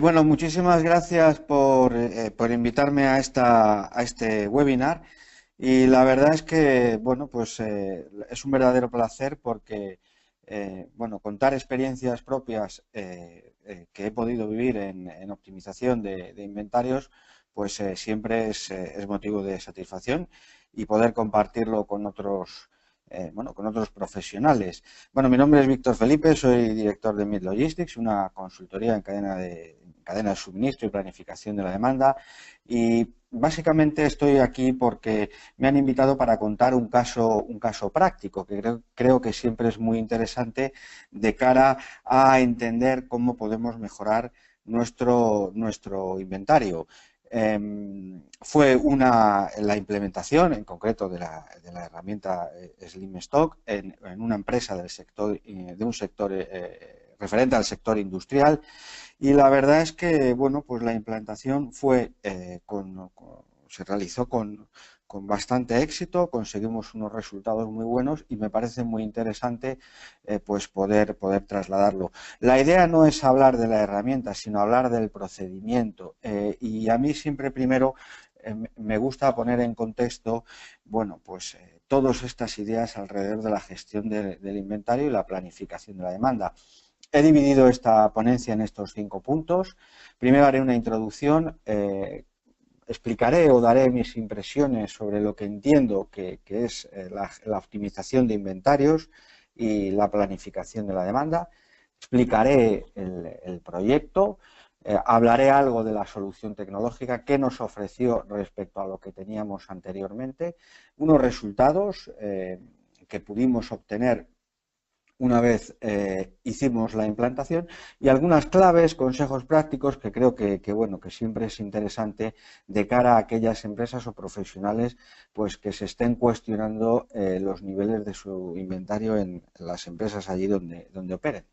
Bueno, muchísimas gracias por invitarme a este webinar y la verdad es que, bueno, pues es un verdadero placer porque, bueno, contar experiencias propias que he podido vivir en optimización de inventarios, pues siempre es motivo de satisfacción y poder compartirlo con otros, bueno, con otros profesionales. Bueno, mi nombre es Víctor Felipe, soy director de Mid Logistics, una consultoría en cadena de suministro y planificación de la demanda. Y básicamente estoy aquí porque me han invitado para contar un caso práctico, que creo que siempre es muy interesante de cara a entender cómo podemos mejorar nuestro inventario. Fue la implementación en concreto de la herramienta Slim Stock en una empresa del sector, de un sector referente al sector industrial, y la verdad es que, bueno, pues la implantación se realizó con bastante éxito, conseguimos unos resultados muy buenos y me parece muy interesante pues poder trasladarlo. La idea no es hablar de la herramienta, sino hablar del procedimiento. Y a mí siempre primero me gusta poner en contexto, bueno, pues todas estas ideas alrededor de la gestión del inventario y la planificación de la demanda. He dividido esta ponencia en estos 5 puntos. Primero haré una introducción, explicaré o daré mis impresiones sobre lo que entiendo que es la optimización de inventarios y la planificación de la demanda. Explicaré el proyecto, hablaré algo de la solución tecnológica que nos ofreció respecto a lo que teníamos anteriormente, unos resultados que pudimos obtener una vez hicimos la implantación, y algunas claves, consejos prácticos que creo bueno, que siempre es interesante de cara a aquellas empresas o profesionales pues que se estén cuestionando los niveles de su inventario en las empresas allí donde operen.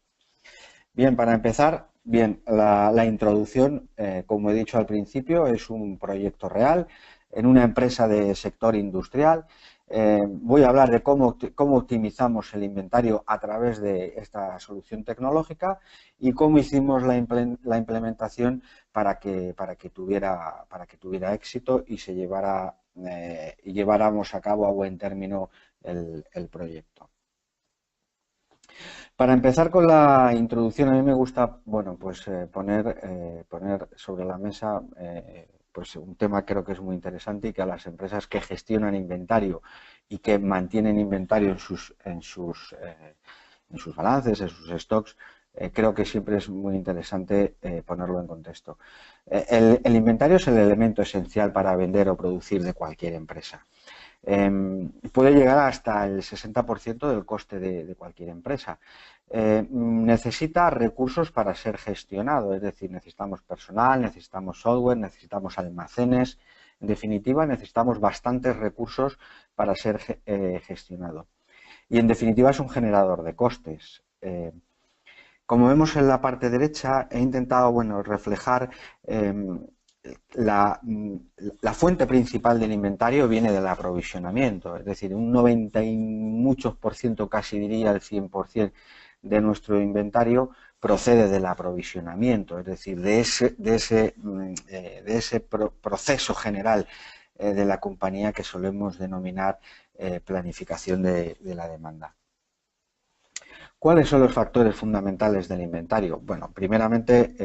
Bien, para empezar, bien, la introducción, como he dicho al principio, es un proyecto real en una empresa de sector industrial. Voy a hablar de cómo optimizamos el inventario a través de esta solución tecnológica y cómo hicimos la implementación para que tuviera éxito y y lleváramos a cabo a buen término el proyecto. Para empezar con la introducción, a mí me gusta, bueno, pues poner sobre la mesa pues un tema que creo que es muy interesante y que a las empresas que gestionan inventario y que mantienen inventario en sus balances, en sus stocks, creo que siempre es muy interesante ponerlo en contexto. El inventario es el elemento esencial para vender o producir de cualquier empresa. Puede llegar hasta el 60% del coste de cualquier empresa. Necesita recursos para ser gestionado, es decir, necesitamos personal, necesitamos software, necesitamos almacenes, en definitiva necesitamos bastantes recursos para ser gestionado. Y en definitiva es un generador de costes. Como vemos en la parte derecha, he intentado, bueno, reflejar la, la fuente principal del inventario viene del aprovisionamiento, es decir, un 90 y muchos por ciento, casi diría el 100% de nuestro inventario procede del aprovisionamiento, es decir, de ese proceso general de la compañía que solemos denominar planificación de la demanda. ¿Cuáles son los factores fundamentales del inventario? Bueno, primeramente,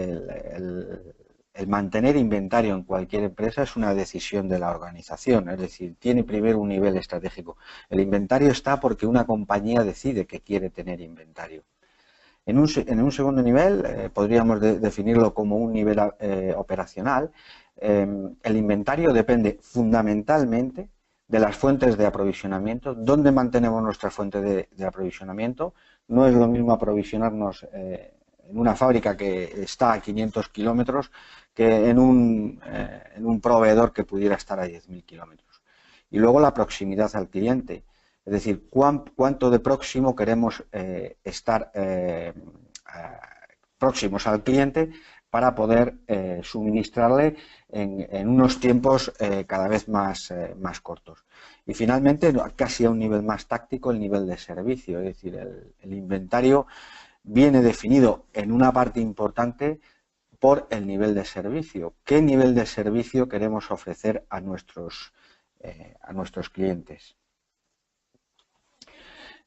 el mantener inventario en cualquier empresa es una decisión de la organización, es decir, tiene primero un nivel estratégico. El inventario está porque una compañía decide que quiere tener inventario. En un segundo nivel, podríamos definirlo como un nivel operacional. El inventario depende fundamentalmente de las fuentes de aprovisionamiento. ¿Dónde mantenemos nuestra fuente de aprovisionamiento? No es lo mismo aprovisionarnos en una fábrica que está a 500 kilómetros que en un proveedor que pudiera estar a 10.000 kilómetros. Y luego la proximidad al cliente. Es decir, cuánto de próximo queremos estar próximos al cliente para poder suministrarle en unos tiempos cada vez más cortos. Y finalmente, casi a un nivel más táctico, el nivel de servicio. Es decir, el inventario viene definido en una parte importante por el nivel de servicio. ¿Qué nivel de servicio queremos ofrecer a nuestros clientes?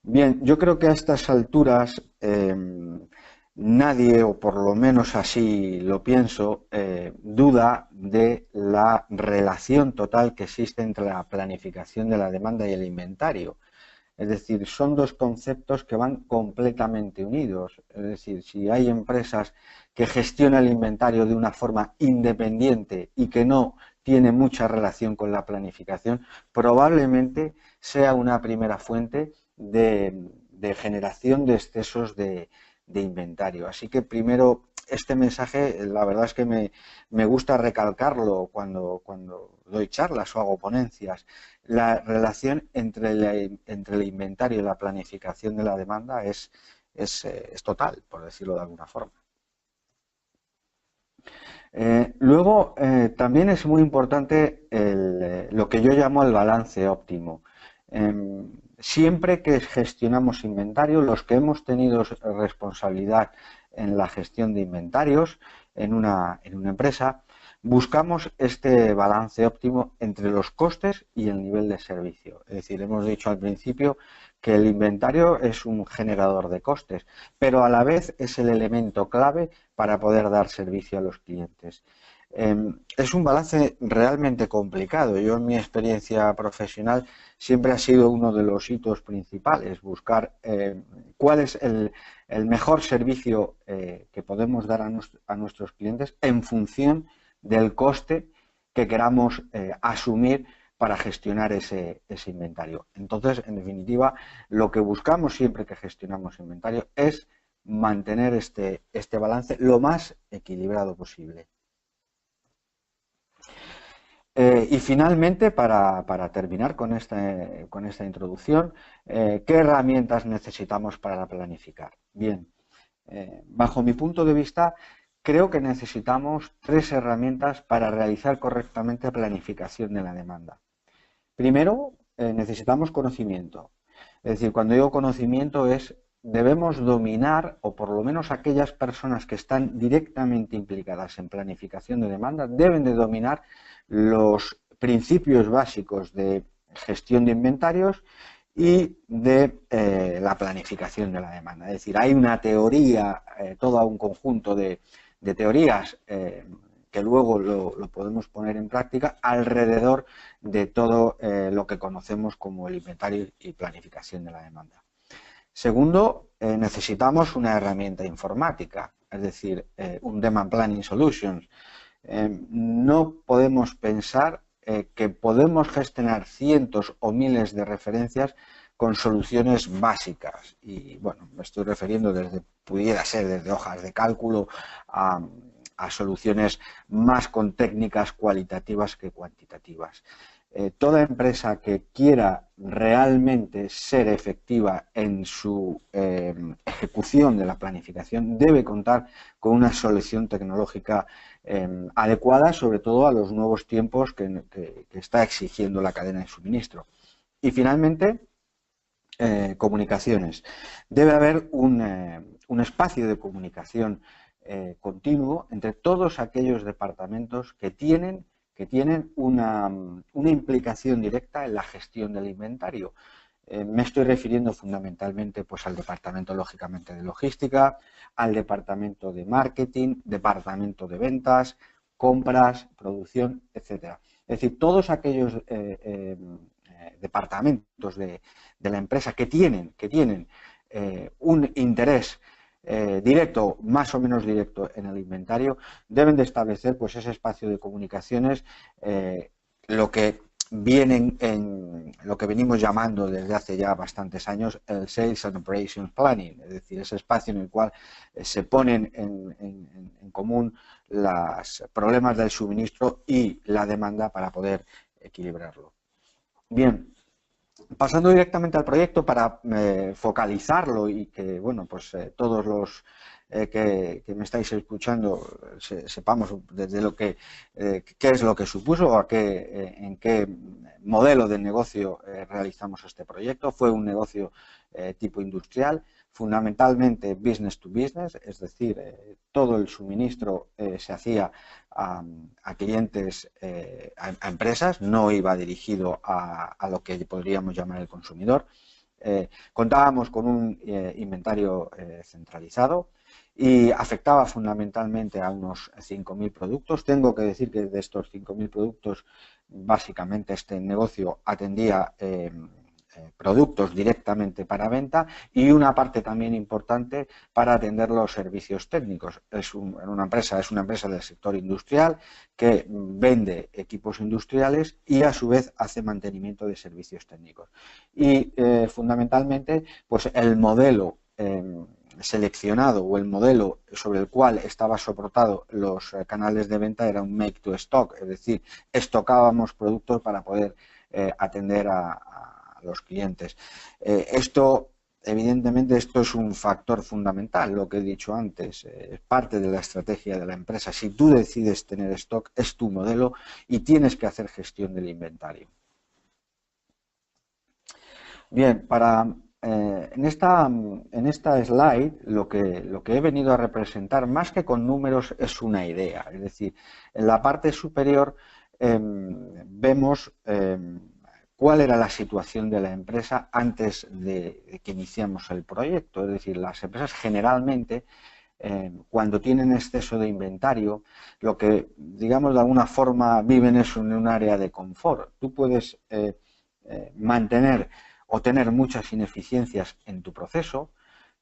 Bien, yo creo que a estas alturas nadie, o por lo menos así lo pienso, duda de la relación total que existe entre la planificación de la demanda y el inventario. Es decir, son dos conceptos que van completamente unidos. Es decir, si hay empresas que gestionan el inventario de una forma independiente y que no tiene mucha relación con la planificación, probablemente sea una primera fuente de generación de excesos de inventario. Así que primero, este mensaje, la verdad es que me gusta recalcarlo cuando doy charlas o hago ponencias. La relación entre el inventario y la planificación de la demanda es total, por decirlo de alguna forma. Luego, también es muy importante lo que yo llamo el balance óptimo. Siempre que gestionamos inventario, los que hemos tenido responsabilidad en la gestión de inventarios en una empresa, buscamos este balance óptimo entre los costes y el nivel de servicio. Es decir, hemos dicho al principio que el inventario es un generador de costes, pero a la vez es el elemento clave para poder dar servicio a los clientes. Es un balance realmente complicado. Yo, en mi experiencia profesional, siempre ha sido uno de los hitos principales, buscar cuál es el mejor servicio que podemos dar a nuestros clientes en función del coste que queramos asumir para gestionar ese inventario. Entonces, en definitiva, lo que buscamos siempre que gestionamos inventario es mantener este balance lo más equilibrado posible. Y finalmente, para terminar con esta introducción, ¿qué herramientas necesitamos para planificar? Bien, bajo mi punto de vista, creo que necesitamos 3 herramientas para realizar correctamente planificación de la demanda. Primero, necesitamos conocimiento. Es decir, cuando digo conocimiento debemos dominar, o por lo menos aquellas personas que están directamente implicadas en planificación de demanda, deben de dominar los principios básicos de gestión de inventarios y de la planificación de la demanda. Es decir, hay una teoría, todo un conjunto de teorías que luego lo podemos poner en práctica alrededor de todo lo que conocemos como el inventario y planificación de la demanda. Segundo, necesitamos una herramienta informática, es decir, un Demand Planning Solutions. No podemos pensar que podemos gestionar cientos o miles de referencias con soluciones básicas. Y bueno, me estoy refiriendo pudiera ser desde hojas de cálculo a soluciones más con técnicas cualitativas que cuantitativas. Toda empresa que quiera realmente ser efectiva en su ejecución de la planificación debe contar con una solución tecnológica adecuada, sobre todo a los nuevos tiempos que está exigiendo la cadena de suministro. Y finalmente, comunicaciones. Debe haber un espacio de comunicación continuo entre todos aquellos departamentos que tienen una implicación directa en la gestión del inventario. Me estoy refiriendo fundamentalmente pues, al departamento, lógicamente, de logística, al departamento de marketing, departamento de ventas, compras, producción, etcétera. Es decir, todos aquellos departamentos de la empresa que tienen un interés directo, más o menos directo en el inventario, deben de establecer pues ese espacio de comunicaciones, lo que venimos llamando desde hace ya bastantes años el Sales and Operations Planning, es decir, ese espacio en el cual se ponen en común los problemas del suministro y la demanda para poder equilibrarlo. Bien, pasando directamente al proyecto para focalizarlo y que, bueno, pues todos los que me estáis escuchando sepamos desde qué es lo que supuso o en qué modelo de negocio realizamos este proyecto. Fue un negocio tipo industrial. fundamentalmente business to business, es decir, todo el suministro se hacía a clientes, a empresas, no iba dirigido a lo que podríamos llamar el consumidor. Contábamos con un inventario centralizado y afectaba fundamentalmente a unos 5.000 productos. Tengo que decir que de estos 5.000 productos, básicamente este negocio atendía productos directamente para venta y una parte también importante para atender los servicios técnicos. Es una empresa del sector industrial que vende equipos industriales y a su vez hace mantenimiento de servicios técnicos. Y fundamentalmente, pues el modelo seleccionado o el modelo sobre el cual estaba soportado los canales de venta era un make to stock, es decir, estocábamos productos para poder atender a los clientes. Evidentemente, esto es un factor fundamental, lo que he dicho antes, es parte de la estrategia de la empresa. Si tú decides tener stock, es tu modelo y tienes que hacer gestión del inventario. Bien, en esta slide lo que he venido a representar, más que con números, es una idea. Es decir, en la parte superior vemos cuál era la situación de la empresa antes de que iniciamos el proyecto. Es decir, las empresas generalmente, cuando tienen exceso de inventario, lo que, digamos, de alguna forma viven es en un área de confort. Tú puedes mantener o tener muchas ineficiencias en tu proceso,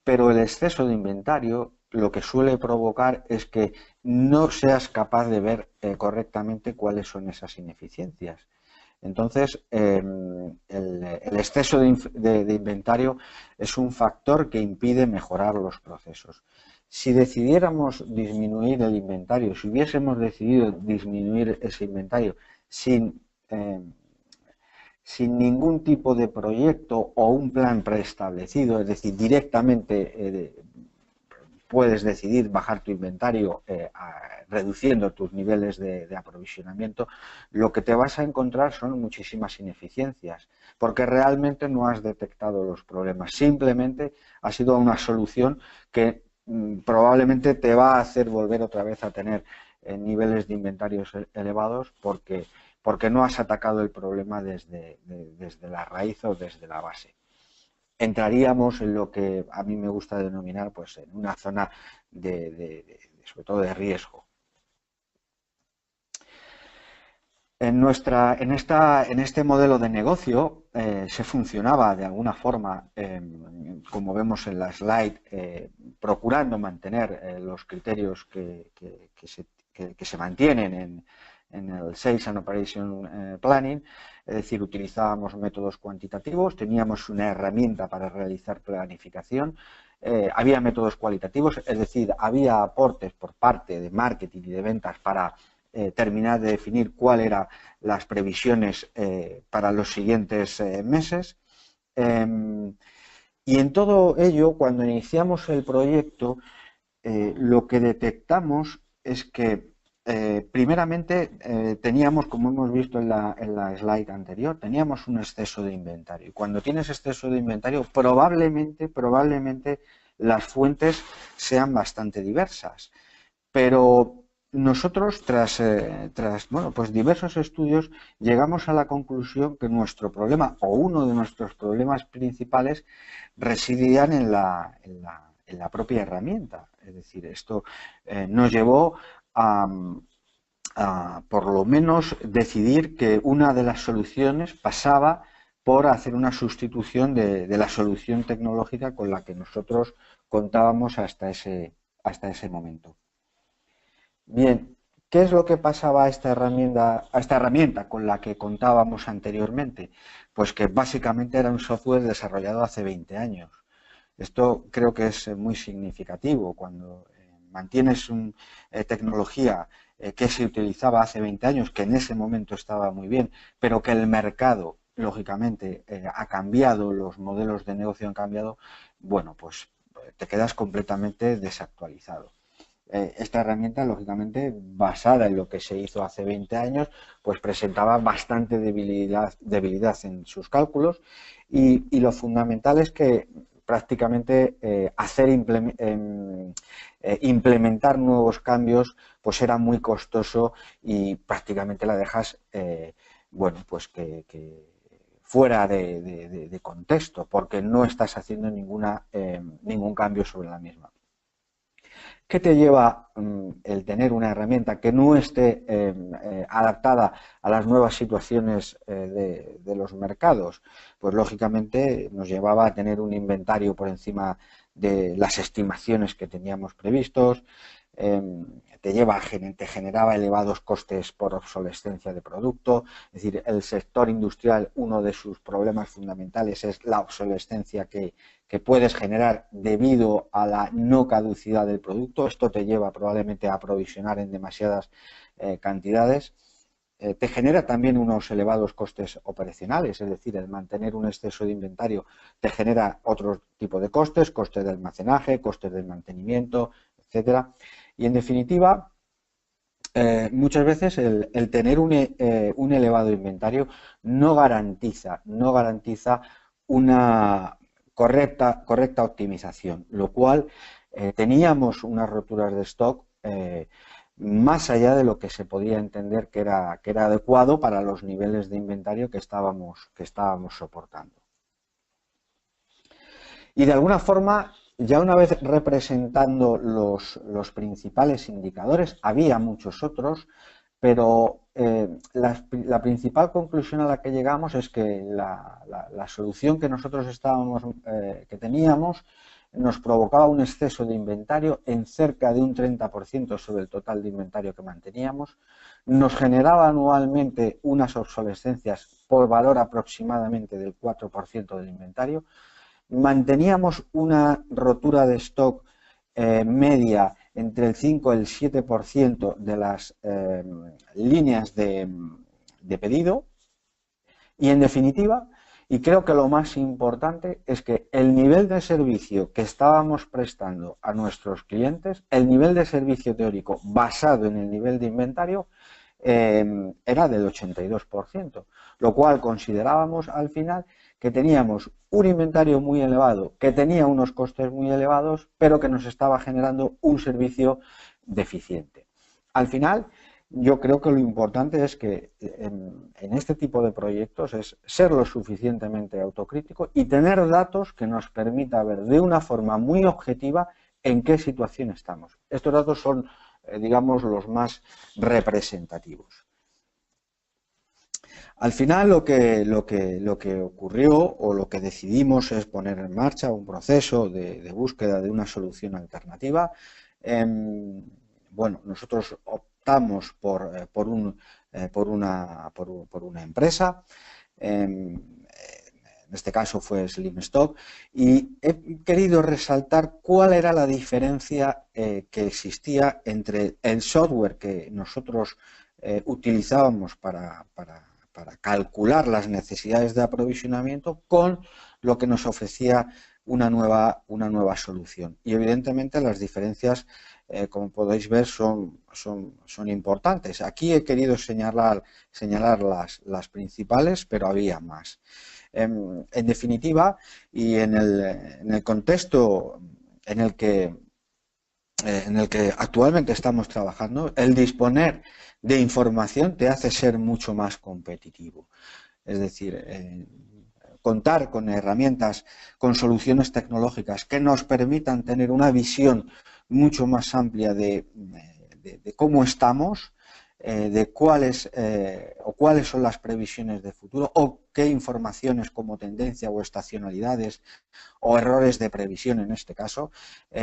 pero el exceso de inventario lo que suele provocar es que no seas capaz de ver correctamente cuáles son esas ineficiencias. Entonces, el exceso de inventario es un factor que impide mejorar los procesos. Si decidiéramos disminuir el inventario, si hubiésemos decidido disminuir ese inventario sin ningún tipo de proyecto o un plan preestablecido, es decir, directamente puedes decidir bajar tu inventario reduciendo tus niveles de aprovisionamiento, lo que te vas a encontrar son muchísimas ineficiencias, porque realmente no has detectado los problemas, simplemente ha sido una solución que probablemente te va a hacer volver otra vez a tener niveles de inventarios elevados porque no has atacado el problema desde la raíz o desde la base. Entraríamos en lo que a mí me gusta denominar, pues, en una zona sobre todo de riesgo. En este modelo de negocio se funcionaba de alguna forma, como vemos en la slide, procurando mantener los criterios que se mantienen en el Sales and Operation Planning, es decir, utilizábamos métodos cuantitativos, teníamos una herramienta para realizar planificación, había métodos cualitativos, es decir, había aportes por parte de marketing y de ventas para terminar de definir cuáles eran las previsiones para los siguientes meses. Y en todo ello, cuando iniciamos el proyecto, lo que detectamos es que primeramente teníamos, como hemos visto en la slide anterior, teníamos un exceso de inventario. Y cuando tienes exceso de inventario, probablemente las fuentes sean bastante diversas. Pero nosotros, tras pues diversos estudios, llegamos a la conclusión que nuestro problema, o uno de nuestros problemas principales, residían en la propia herramienta. Es decir, esto nos llevó a por lo menos decidir que una de las soluciones pasaba por hacer una sustitución de la solución tecnológica con la que nosotros contábamos hasta ese momento. Bien, ¿qué es lo que pasaba a esta herramienta con la que contábamos anteriormente? Pues que básicamente era un software desarrollado hace 20 años. Esto creo que es muy significativo. Cuando mantienes una tecnología que se utilizaba hace 20 años, que en ese momento estaba muy bien, pero que el mercado, lógicamente, ha cambiado, los modelos de negocio han cambiado, bueno, pues te quedas completamente desactualizado. Esta herramienta, lógicamente, basada en lo que se hizo hace 20 años, pues presentaba bastante debilidad en sus cálculos y lo fundamental es que prácticamente implementar nuevos cambios pues era muy costoso y prácticamente la dejas bueno, pues que fuera de contexto, porque no estás haciendo ningún cambio sobre la misma. ¿Qué te lleva el tener una herramienta que no esté adaptada a las nuevas situaciones de los mercados? Pues lógicamente nos llevaba a tener un inventario por encima de las estimaciones que teníamos previstos, te generaba elevados costes por obsolescencia de producto. Es decir, el sector industrial, uno de sus problemas fundamentales es la obsolescencia que puedes generar debido a la no caducidad del producto. Esto te lleva probablemente a aprovisionar en demasiadas cantidades. Te genera también unos elevados costes operacionales, es decir, el mantener un exceso de inventario te genera otro tipo de costes, costes de almacenaje, costes del mantenimiento, etcétera. Y en definitiva, muchas veces el tener un elevado inventario no garantiza una correcta optimización, lo cual teníamos unas roturas de stock más allá de lo que se podía entender que era adecuado para los niveles de inventario que estábamos soportando. Y de alguna forma, ya una vez representando los principales indicadores, había muchos otros, pero la principal conclusión a la que llegamos es que la solución que nosotros que teníamos nos provocaba un exceso de inventario en cerca de un 30% sobre el total de inventario que manteníamos, nos generaba anualmente unas obsolescencias por valor aproximadamente del 4% del inventario, manteníamos una rotura de stock media entre el 5 y el 7% de las líneas de pedido y, en definitiva, y creo que lo más importante es que el nivel de servicio que estábamos prestando a nuestros clientes, el nivel de servicio teórico basado en el nivel de inventario, era del 82%, lo cual considerábamos al final que teníamos un inventario muy elevado, que tenía unos costes muy elevados, pero que nos estaba generando un servicio deficiente. Al final, yo creo que lo importante es que en este tipo de proyectos es ser lo suficientemente autocrítico y tener datos que nos permita ver de una forma muy objetiva en qué situación estamos. Estos datos son, digamos, los más representativos. Al final lo que ocurrió o lo que decidimos es poner en marcha un proceso de búsqueda de una solución alternativa. Bueno, nosotros optamos por una empresa, en este caso fue Slimstock, y he querido resaltar cuál era la diferencia que existía entre el software que nosotros utilizábamos para calcular las necesidades de aprovisionamiento con lo que nos ofrecía una nueva solución. Y evidentemente las diferencias, como podéis ver, son importantes. Aquí he querido señalar las principales, pero había más. En definitiva, y en el contexto en el que actualmente estamos trabajando, el disponer de información te hace ser mucho más competitivo. Es decir, contar con herramientas, con soluciones tecnológicas que nos permitan tener una visión mucho más amplia de cómo estamos, de cuáles son las previsiones de futuro o qué informaciones como tendencia o estacionalidades o errores de previsión en este caso,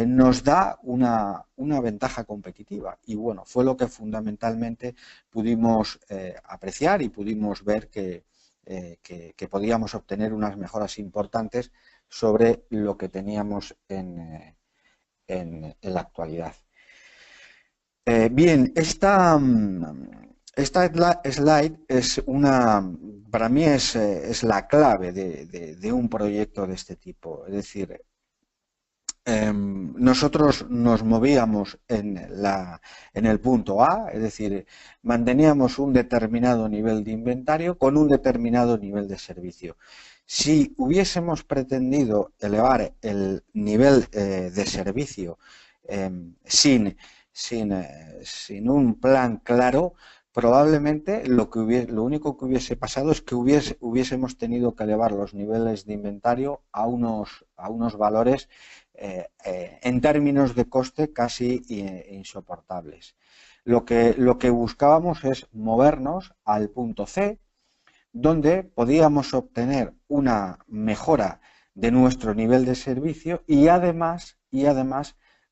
nos da una ventaja competitiva. Y bueno, fue lo que fundamentalmente pudimos apreciar y pudimos ver que podíamos obtener unas mejoras importantes sobre lo que teníamos en la actualidad. Bien, esta slide es para mí es la clave de un proyecto de este tipo. Es decir, nosotros nos movíamos en el punto A, es decir, manteníamos un determinado nivel de inventario con un determinado nivel de servicio. Si hubiésemos pretendido elevar el nivel de servicio sin un plan claro, probablemente lo único que hubiese pasado es que hubiésemos tenido que elevar los niveles de inventario a unos valores en términos de coste casi insoportables. Lo que buscábamos es movernos al punto C, donde podíamos obtener una mejora de nuestro nivel de servicio y además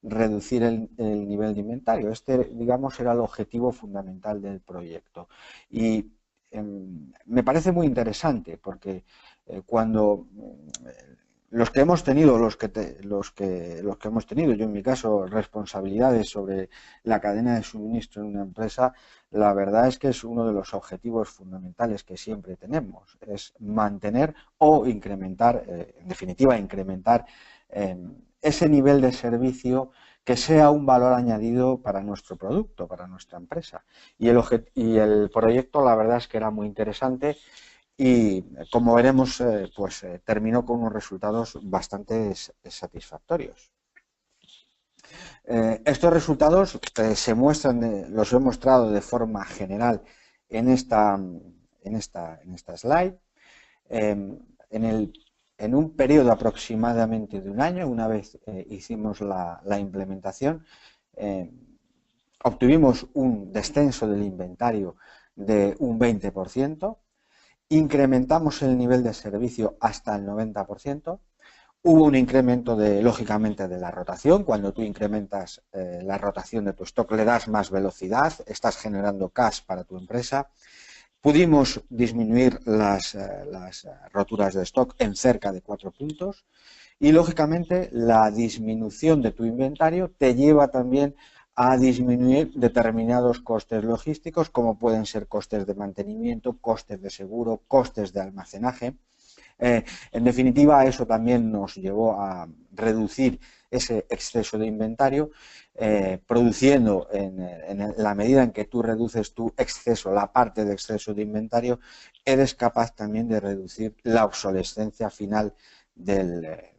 reducir el nivel de inventario. Este, digamos, era el objetivo fundamental del proyecto. Y me parece muy interesante porque cuando los que hemos tenido, yo en mi caso, responsabilidades sobre la cadena de suministro en una empresa, la verdad es que es uno de los objetivos fundamentales que siempre tenemos, es mantener o incrementar, en definitiva, incrementar ese nivel de servicio que sea un valor añadido para nuestro producto, para nuestra empresa. Y el proyecto, la verdad es que era muy interesante y, como veremos, terminó con unos resultados bastante satisfactorios. Estos resultados se muestran, los he mostrado de forma general en esta slide. En un periodo aproximadamente de un año, una vez hicimos la implementación, obtuvimos un descenso del inventario de un 20%, incrementamos el nivel de servicio hasta el 90%, hubo un incremento lógicamente, de la rotación. Cuando tú incrementas la rotación de tu stock, le das más velocidad, estás generando cash para tu empresa. Pudimos disminuir las roturas de stock en cerca de 4 puntos y, lógicamente, la disminución de tu inventario te lleva también a disminuir determinados costes logísticos, como pueden ser costes de mantenimiento, costes de seguro, costes de almacenaje. En definitiva, eso también nos llevó a reducir ese exceso de inventario, produciendo, en la medida en que tú reduces tu exceso, la parte de exceso de inventario, eres capaz también de reducir la obsolescencia final de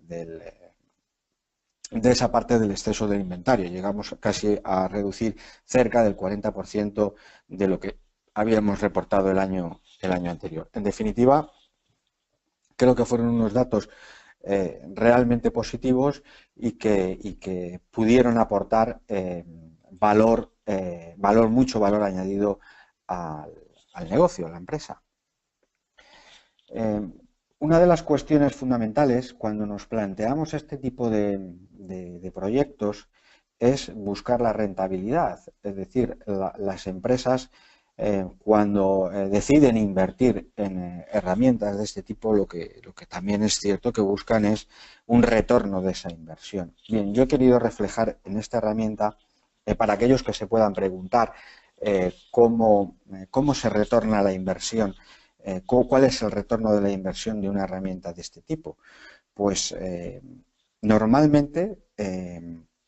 esa parte del exceso del inventario. Llegamos casi a reducir cerca del 40% de lo que habíamos reportado el año anterior. En definitiva, creo que fueron unos datos realmente positivos y que pudieron aportar mucho valor añadido al negocio, a la empresa. Una de las cuestiones fundamentales cuando nos planteamos este tipo de proyectos es buscar la rentabilidad. Es decir, las empresas, cuando deciden invertir en herramientas de este tipo, lo que también es cierto que buscan es un retorno de esa inversión. Bien, yo he querido reflejar en esta herramienta, para aquellos que se puedan preguntar cómo se retorna la inversión, ¿cuál es el retorno de la inversión de una herramienta de este tipo? Pues normalmente,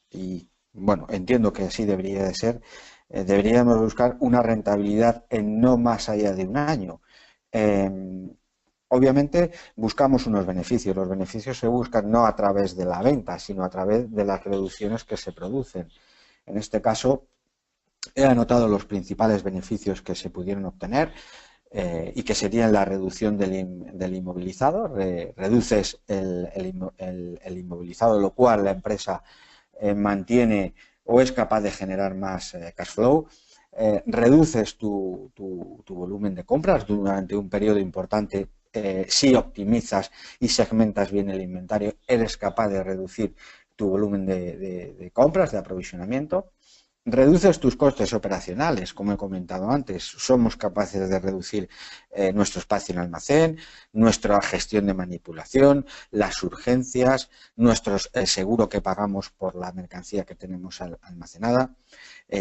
y bueno, entiendo que así debería de ser, deberíamos buscar una rentabilidad en no más allá de un año. Obviamente buscamos unos beneficios. Los beneficios se buscan no a través de la venta, sino a través de las reducciones que se producen. En este caso, he anotado los principales beneficios que se pudieron obtener. Y que serían la reducción del inmovilizado. Reduces el inmovilizado, lo cual la empresa mantiene o es capaz de generar más cash flow. Reduces tu volumen de compras durante un periodo importante. Si optimizas y segmentas bien el inventario, eres capaz de reducir tu volumen de compras, de aprovisionamiento. Reduces tus costes operacionales, como he comentado antes. Somos capaces de reducir nuestro espacio en almacén, nuestra gestión de manipulación, las urgencias, el seguro que pagamos por la mercancía que tenemos almacenada.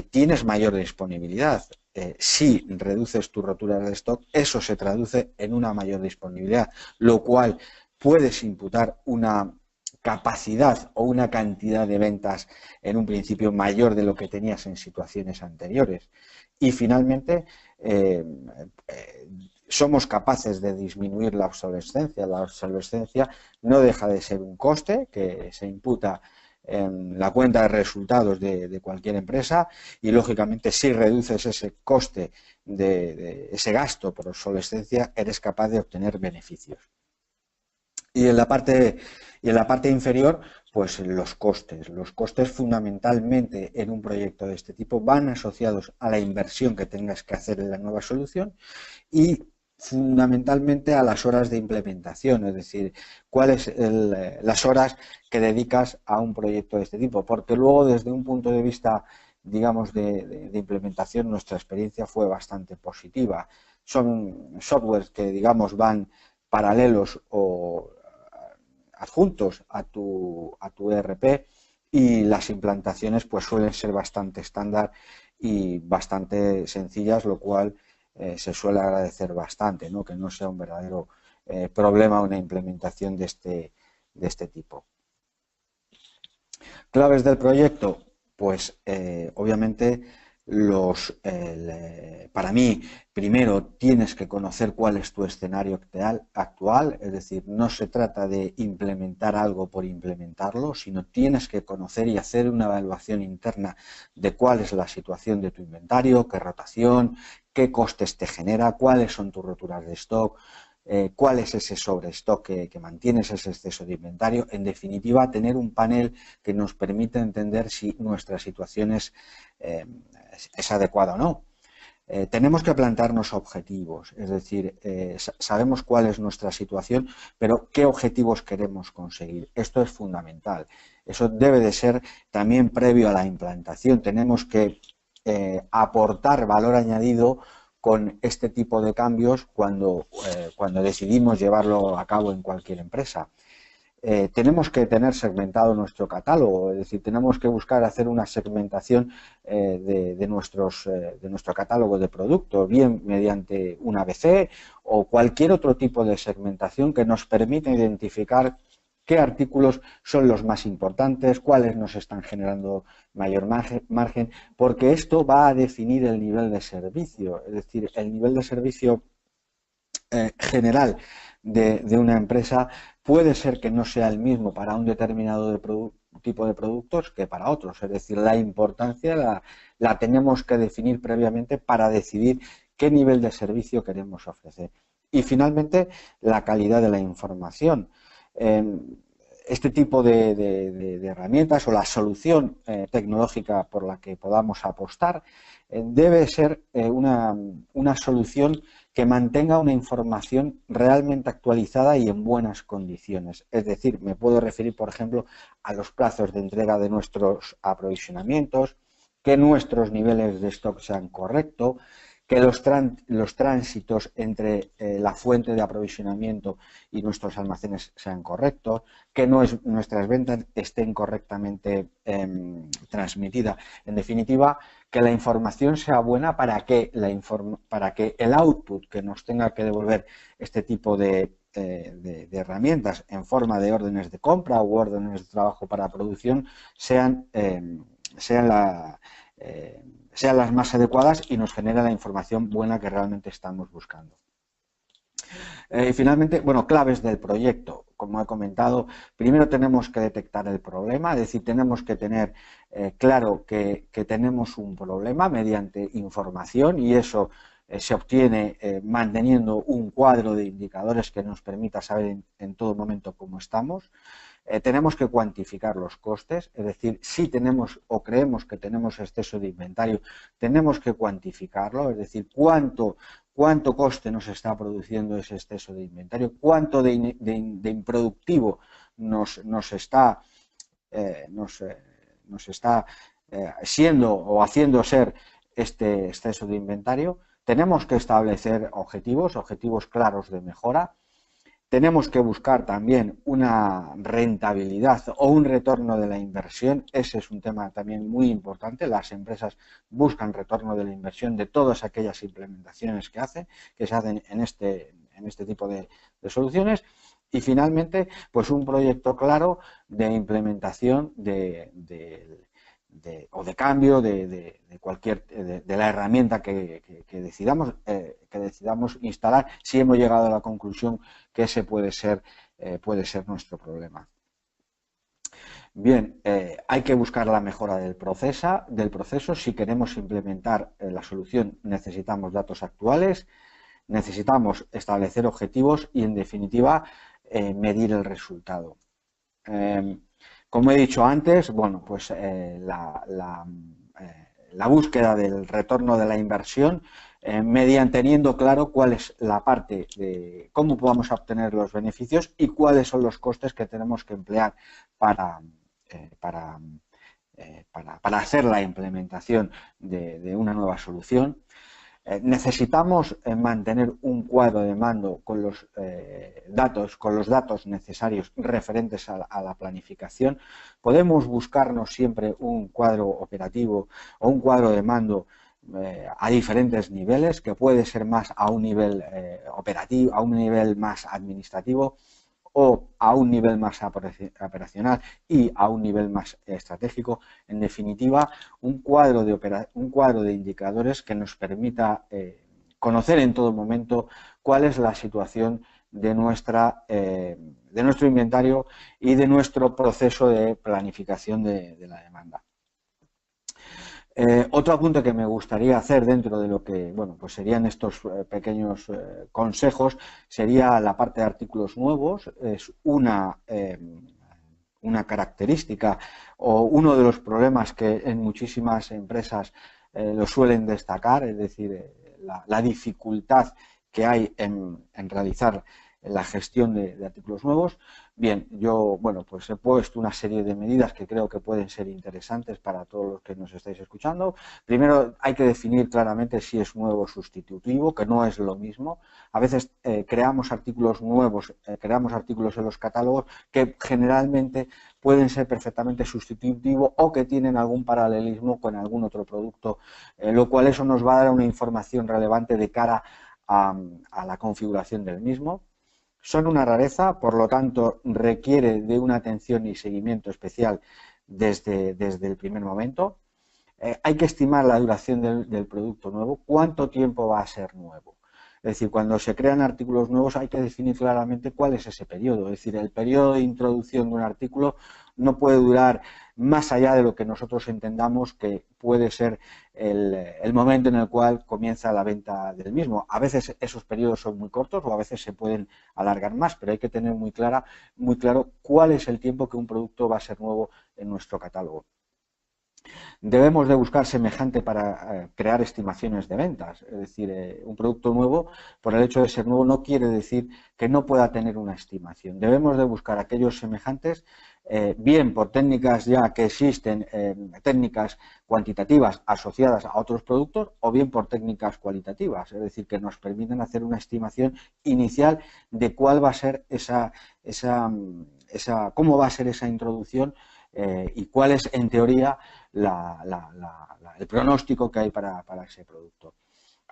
Tienes mayor disponibilidad. Si reduces tu rotura de stock, eso se traduce en una mayor disponibilidad, lo cual puedes imputar una capacidad o una cantidad de ventas en un principio mayor de lo que tenías en situaciones anteriores. Y finalmente, somos capaces de disminuir la obsolescencia. La obsolescencia no deja de ser un coste que se imputa en la cuenta de resultados de cualquier empresa y, lógicamente, si reduces ese coste de ese gasto por obsolescencia, eres capaz de obtener beneficios. Y en la parte inferior, pues los costes. Los costes fundamentalmente en un proyecto de este tipo van asociados a la inversión que tengas que hacer en la nueva solución y fundamentalmente a las horas de implementación, es decir, cuáles las horas que dedicas a un proyecto de este tipo, porque luego desde un punto de vista, digamos, de implementación, nuestra experiencia fue bastante positiva. Son softwares que, digamos, van paralelos o adjuntos a tu ERP y las implantaciones pues suelen ser bastante estándar y bastante sencillas, lo cual se suele agradecer bastante, ¿no? Que no sea un verdadero problema una implementación de este tipo. Claves del proyecto, pues obviamente para mí, primero tienes que conocer cuál es tu escenario actual, es decir, no se trata de implementar algo por implementarlo, sino tienes que conocer y hacer una evaluación interna de cuál es la situación de tu inventario, qué rotación, qué costes te genera, cuáles son tus roturas de stock, cuál es ese sobrestock que mantienes, ese exceso de inventario. En definitiva, tener un panel que nos permita entender si nuestra situación es adecuada o no. Tenemos que plantearnos objetivos, es decir, sabemos cuál es nuestra situación, pero qué objetivos queremos conseguir. Esto es fundamental. Eso debe de ser también previo a la implantación. Tenemos que aportar valor añadido con este tipo de cambios cuando decidimos llevarlo a cabo en cualquier empresa. Tenemos que tener segmentado nuestro catálogo, es decir, tenemos que buscar hacer una segmentación de nuestro catálogo de productos, bien mediante un ABC o cualquier otro tipo de segmentación que nos permita identificar qué artículos son los más importantes, cuáles nos están generando mayor margen, porque esto va a definir el nivel de servicio, es decir, el nivel de servicio general de una empresa puede ser que no sea el mismo para un determinado tipo de productos que para otros. Es decir, la importancia la tenemos que definir previamente para decidir qué nivel de servicio queremos ofrecer. Y finalmente, la calidad de la información. Este tipo de herramientas o la solución tecnológica por la que podamos apostar debe ser una solución que mantenga una información realmente actualizada y en buenas condiciones. Es decir, me puedo referir, por ejemplo, a los plazos de entrega de nuestros aprovisionamientos, que nuestros niveles de stock sean correctos, que los tránsitos entre la fuente de aprovisionamiento y nuestros almacenes sean correctos, que nuestras ventas estén correctamente transmitidas. En definitiva, que la información sea buena para que el output que nos tenga que devolver este tipo de herramientas en forma de órdenes de compra u órdenes de trabajo para producción sean las más adecuadas y nos genera la información buena que realmente estamos buscando. Finalmente, bueno, claves del proyecto. Como he comentado, primero tenemos que detectar el problema, es decir, tenemos que tener claro que tenemos un problema mediante información y eso se obtiene manteniendo un cuadro de indicadores que nos permita saber en todo momento cómo estamos. Tenemos que cuantificar los costes, es decir, si tenemos o creemos que tenemos exceso de inventario, tenemos que cuantificarlo, es decir, cuánto coste nos está produciendo ese exceso de inventario, cuánto de improductivo nos está siendo o haciendo ser este exceso de inventario. Tenemos que establecer objetivos claros de mejora. Tenemos que buscar también una rentabilidad o un retorno de la inversión. Ese es un tema también muy importante. Las empresas buscan retorno de la inversión de todas aquellas implementaciones que se hacen en este tipo de soluciones. Y finalmente, pues un proyecto claro de implementación o de cambio de cualquier de la herramienta que decidamos instalar, si hemos llegado a la conclusión que ese puede ser nuestro problema. Bien, hay que buscar la mejora del proceso. Si queremos implementar la solución, necesitamos datos actuales, necesitamos establecer objetivos y, en definitiva, medir el resultado. Como he dicho antes, bueno, pues la búsqueda del retorno de la inversión, teniendo claro cuál es la parte de cómo podamos obtener los beneficios y cuáles son los costes que tenemos que emplear para hacer la implementación de una nueva solución. Necesitamos mantener un cuadro de mando con los datos necesarios referentes a la planificación. Podemos buscarnos siempre un cuadro operativo o un cuadro de mando a diferentes niveles, que puede ser más a un nivel operativo, a un nivel más administrativo, o a un nivel más operacional y a un nivel más estratégico. En definitiva, un cuadro de indicadores que nos permita conocer en todo momento cuál es la situación de nuestro inventario y de nuestro proceso de planificación de la demanda. Otro apunte que me gustaría hacer dentro de lo que, bueno, pues serían estos pequeños consejos, sería la parte de artículos nuevos. Es una característica o uno de los problemas que en muchísimas empresas lo suelen destacar, es decir, la dificultad que hay en realizar la gestión de artículos nuevos. Bien, yo, bueno, pues he puesto una serie de medidas que creo que pueden ser interesantes para todos los que nos estáis escuchando. Primero, hay que definir claramente si es nuevo o sustitutivo, que no es lo mismo. A veces creamos artículos nuevos, creamos artículos en los catálogos que generalmente pueden ser perfectamente sustitutivos o que tienen algún paralelismo con algún otro producto, lo cual eso nos va a dar una información relevante de cara a la configuración del mismo. Son una rareza, por lo tanto, requiere de una atención y seguimiento especial desde el primer momento. Hay que estimar la duración del producto nuevo, cuánto tiempo va a ser nuevo. Es decir, cuando se crean artículos nuevos hay que definir claramente cuál es ese periodo. Es decir, el periodo de introducción de un artículo no puede durar más allá de lo que nosotros entendamos que puede ser el momento en el cual comienza la venta del mismo. A veces esos periodos son muy cortos o a veces se pueden alargar más, pero hay que tener muy claro cuál es el tiempo que un producto va a ser nuevo en nuestro catálogo. Debemos de buscar semejante para crear estimaciones de ventas. Es decir, un producto nuevo, por el hecho de ser nuevo, no quiere decir que no pueda tener una estimación. Debemos de buscar aquellos semejantes, bien por técnicas ya que existen, técnicas cuantitativas asociadas a otros productos, o bien por técnicas cualitativas, es decir, que nos permiten hacer una estimación inicial de cuál va a ser cómo va a ser esa introducción y cuál es, en teoría, el pronóstico que hay para ese producto.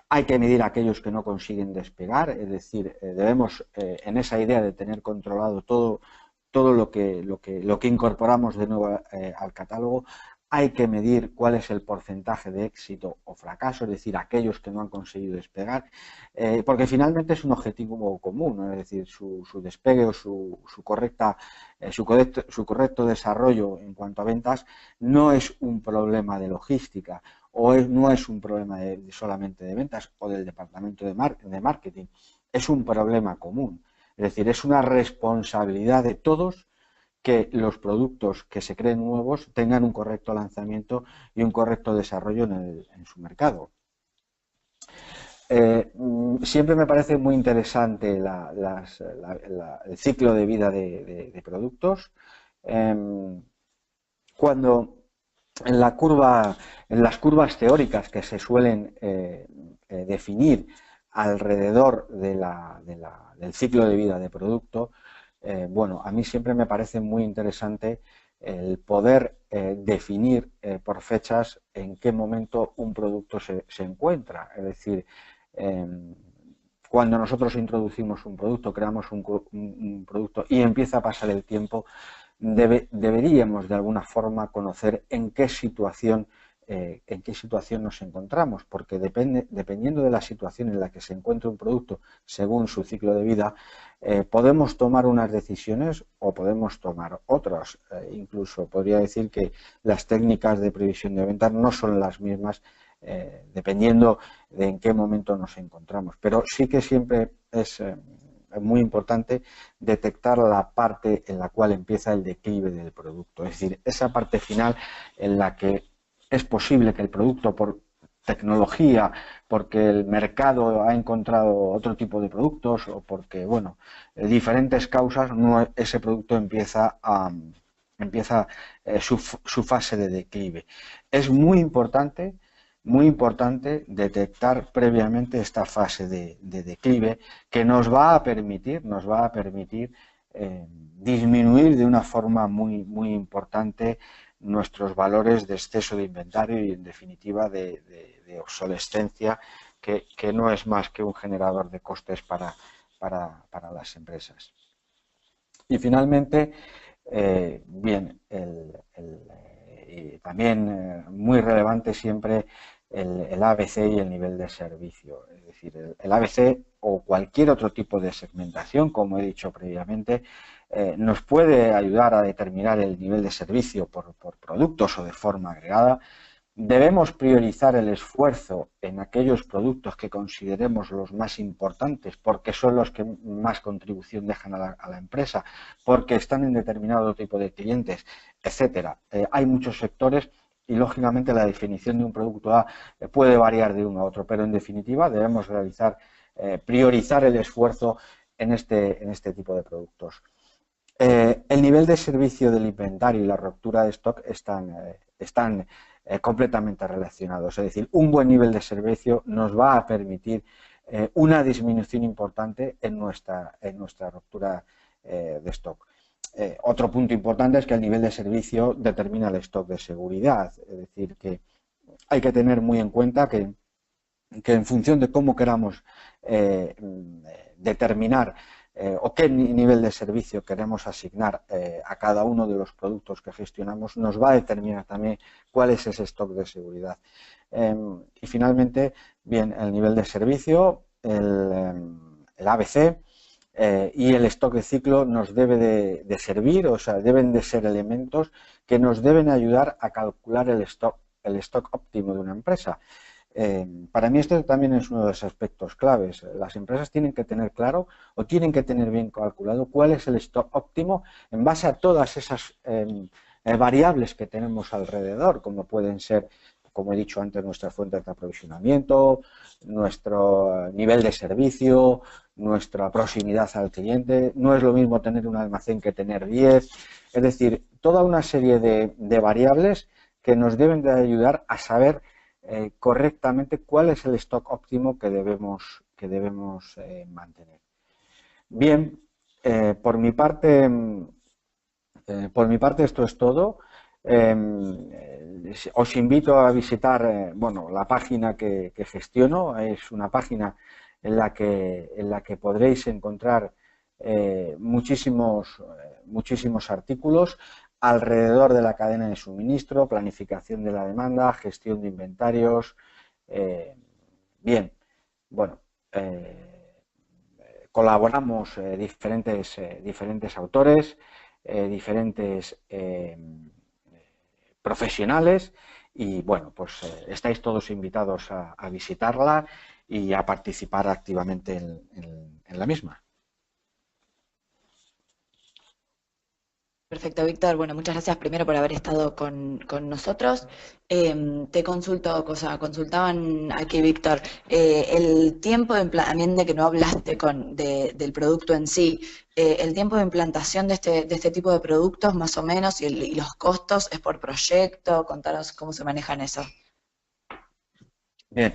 Hay que medir a aquellos que no consiguen despegar, es decir, debemos, en esa idea de tener controlado todo lo que incorporamos de nuevo al catálogo, hay que medir cuál es el porcentaje de éxito o fracaso, es decir, aquellos que no han conseguido despegar, porque finalmente es un objetivo común, ¿no? Es decir, su despegue o su correcto desarrollo en cuanto a ventas no es un problema de logística o no es un problema solamente de ventas o del departamento de marketing, es un problema común. Es decir, es una responsabilidad de todos que los productos que se creen nuevos tengan un correcto lanzamiento y un correcto desarrollo en su mercado. Siempre me parece muy interesante el ciclo de vida de productos. Cuando en las curvas teóricas que se suelen definir alrededor del ciclo de vida de producto, bueno, a mí siempre me parece muy interesante el poder definir por fechas en qué momento un producto se encuentra. Es decir, cuando nosotros introducimos un producto, creamos un producto y empieza a pasar el tiempo, deberíamos de alguna forma conocer en qué situación nos encontramos, porque dependiendo de la situación en la que se encuentre un producto según su ciclo de vida, podemos tomar unas decisiones o podemos tomar otras. Incluso podría decir que las técnicas de previsión de ventas no son las mismas dependiendo de en qué momento nos encontramos, pero sí que siempre es muy importante detectar la parte en la cual empieza el declive del producto, es decir, esa parte final en la que es posible que el producto, por tecnología, porque el mercado ha encontrado otro tipo de productos o porque, bueno, diferentes causas, ese producto empieza su fase de declive. Es muy importante detectar previamente esta fase de declive que nos va a permitir disminuir de una forma muy importante nuestros valores de exceso de inventario y, en definitiva, de obsolescencia, que no es más que un generador de costes para las empresas. Y finalmente, bien, también muy relevante siempre el ABC y el nivel de servicio. Es decir, el ABC o cualquier otro tipo de segmentación, como he dicho previamente, nos puede ayudar a determinar el nivel de servicio por productos o de forma agregada. Debemos priorizar el esfuerzo en aquellos productos que consideremos los más importantes, porque son los que más contribución dejan a la empresa, porque están en determinado tipo de clientes, etcétera. Hay muchos sectores y, lógicamente, la definición de un producto A puede variar de uno a otro, pero en definitiva debemos priorizar el esfuerzo en este tipo de productos. El nivel de servicio del inventario y la ruptura de stock están completamente relacionados. Es decir, un buen nivel de servicio nos va a permitir una disminución importante en nuestra ruptura de stock. Otro punto importante es que el nivel de servicio determina el stock de seguridad. Es decir, que hay que tener muy en cuenta que en función de cómo queramos determinar o qué nivel de servicio queremos asignar a cada uno de los productos que gestionamos, nos va a determinar también cuál es ese stock de seguridad. Y finalmente, bien, el nivel de servicio, el ABC y el stock de ciclo nos debe de servir, o sea, deben de ser elementos que nos deben ayudar a calcular el stock óptimo de una empresa. Para mí esto también es uno de los aspectos claves. Las empresas tienen que tener claro o tienen que tener bien calculado cuál es el stock óptimo en base a todas esas variables que tenemos alrededor, como pueden ser, como he dicho antes, nuestras fuentes de aprovisionamiento, nuestro nivel de servicio, nuestra proximidad al cliente. No es lo mismo tener un almacén que tener 10. Es decir, toda una serie de variables que nos deben de ayudar a saber correctamente cuál es el stock óptimo que debemos mantener. Bien, por mi parte esto es todo. Os invito a visitar bueno, la página que gestiono. Es una página en la que podréis encontrar muchísimos artículos alrededor de la cadena de suministro, planificación de la demanda, gestión de inventarios. Bien, bueno, colaboramos diferentes autores, diferentes profesionales y, bueno, pues estáis todos invitados a visitarla y a participar activamente en la misma. Perfecto, Víctor. Bueno, muchas gracias primero por haber estado con nosotros. Te consultaban aquí, Víctor, el tiempo también de que no hablaste del producto en sí, el tiempo de implantación de este tipo de productos, más o menos, y los costos, ¿es por proyecto? Contanos cómo se manejan eso. Bien.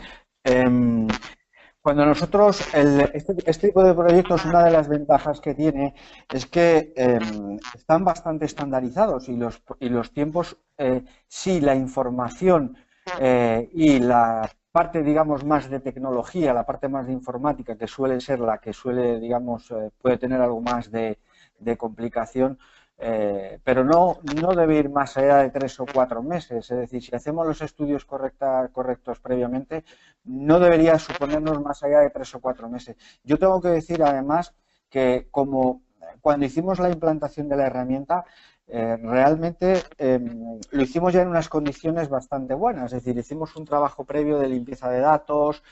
Cuando nosotros, este tipo de proyectos, una de las ventajas que tiene es que están bastante estandarizados y los tiempos, si la información y la parte, digamos, más de tecnología, la parte más de informática, que suele ser la que suele, digamos, puede tener algo más de complicación, pero no debe ir más allá de 3 o 4 meses. Es decir, si hacemos los estudios correctos previamente, no debería suponernos más allá de 3 o 4 meses. Yo tengo que decir, además, que como cuando hicimos la implantación de la herramienta, realmente lo hicimos ya en unas condiciones bastante buenas, es decir, hicimos un trabajo previo de limpieza de datos,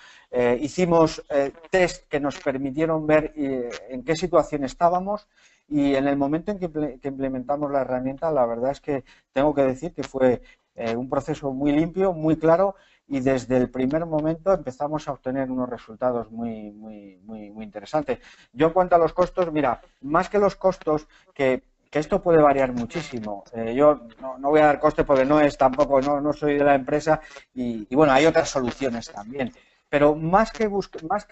hicimos test que nos permitieron ver en qué situación estábamos, y en el momento en que implementamos la herramienta, la verdad es que tengo que decir que fue un proceso muy limpio, muy claro, y desde el primer momento empezamos a obtener unos resultados muy interesantes. Yo, en cuanto a los costos, mira, más que los costos, que esto puede variar muchísimo. Yo no voy a dar coste porque no es tampoco, no soy de la empresa, y bueno, hay otras soluciones también. Pero más que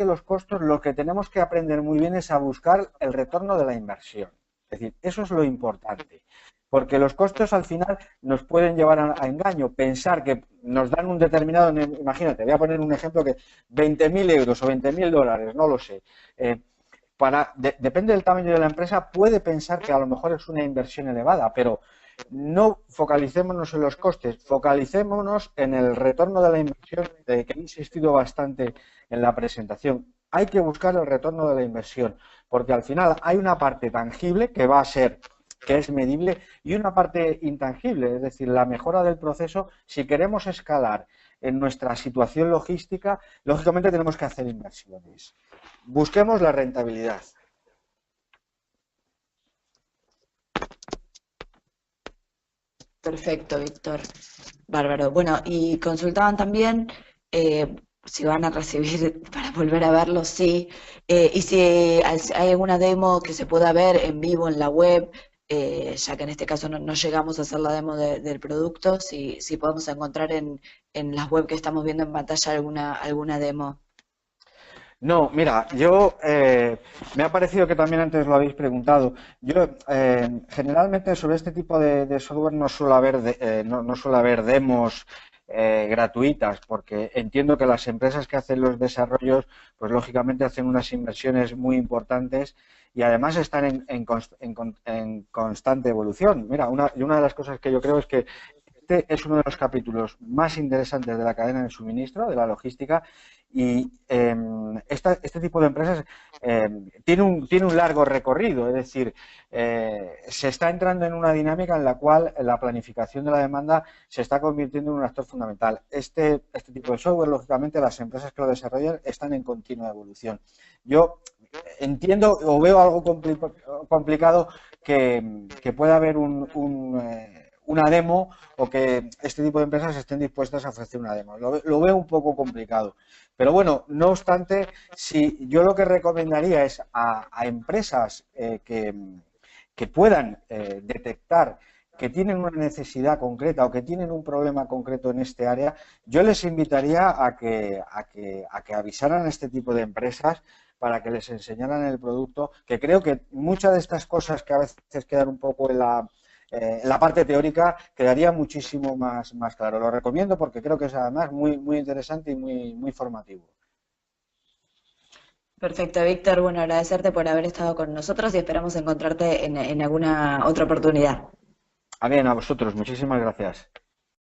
los costos, lo que tenemos que aprender muy bien es a buscar el retorno de la inversión. Es decir, eso es lo importante. Porque los costos al final nos pueden llevar a engaño. Pensar que nos dan un determinado, imagínate, voy a poner un ejemplo, que 20.000 euros o 20.000 dólares, no lo sé. Depende del tamaño de la empresa, puede pensar que a lo mejor es una inversión elevada, pero no focalicémonos en los costes, focalicémonos en el retorno de la inversión, que he insistido bastante en la presentación. Hay que buscar el retorno de la inversión, porque al final hay una parte tangible que es medible, y una parte intangible, es decir, la mejora del proceso. Si queremos escalar en nuestra situación logística, lógicamente tenemos que hacer inversiones. Busquemos la rentabilidad. Perfecto, Víctor. Bárbaro. Bueno, y consultaban también si van a recibir para volver a verlo, sí. Y si hay alguna demo que se pueda ver en vivo en la web, ya que en este caso no llegamos a hacer la demo del producto, si podemos encontrar en las web que estamos viendo en pantalla alguna demo. No, mira, me ha parecido que también antes lo habéis preguntado. Yo generalmente sobre este tipo de software no suele haber demos gratuitas, porque entiendo que las empresas que hacen los desarrollos, pues lógicamente hacen unas inversiones muy importantes, y además están en constante evolución. Mira, una de las cosas que yo creo es que este es uno de los capítulos más interesantes de la cadena de suministro, de la logística, y este tipo de empresas tiene un largo recorrido. Es decir, se está entrando en una dinámica en la cual la planificación de la demanda se está convirtiendo en un actor fundamental. Este tipo de software, lógicamente, las empresas que lo desarrollan están en continua evolución. Yo entiendo o veo algo complicado que pueda haber una demo, o que este tipo de empresas estén dispuestas a ofrecer una demo. Lo veo un poco complicado. Pero bueno, no obstante, si yo lo que recomendaría es a empresas que puedan detectar que tienen una necesidad concreta o que tienen un problema concreto en este área, yo les invitaría a que avisaran a este tipo de empresas para que les enseñaran el producto, que creo que muchas de estas cosas que a veces quedan un poco en la parte teórica, quedaría muchísimo más claro. Lo recomiendo porque creo que es además muy interesante y muy formativo. Perfecto, Víctor. Bueno, agradecerte por haber estado con nosotros y esperamos encontrarte en alguna otra oportunidad. Bien, a vosotros, muchísimas gracias.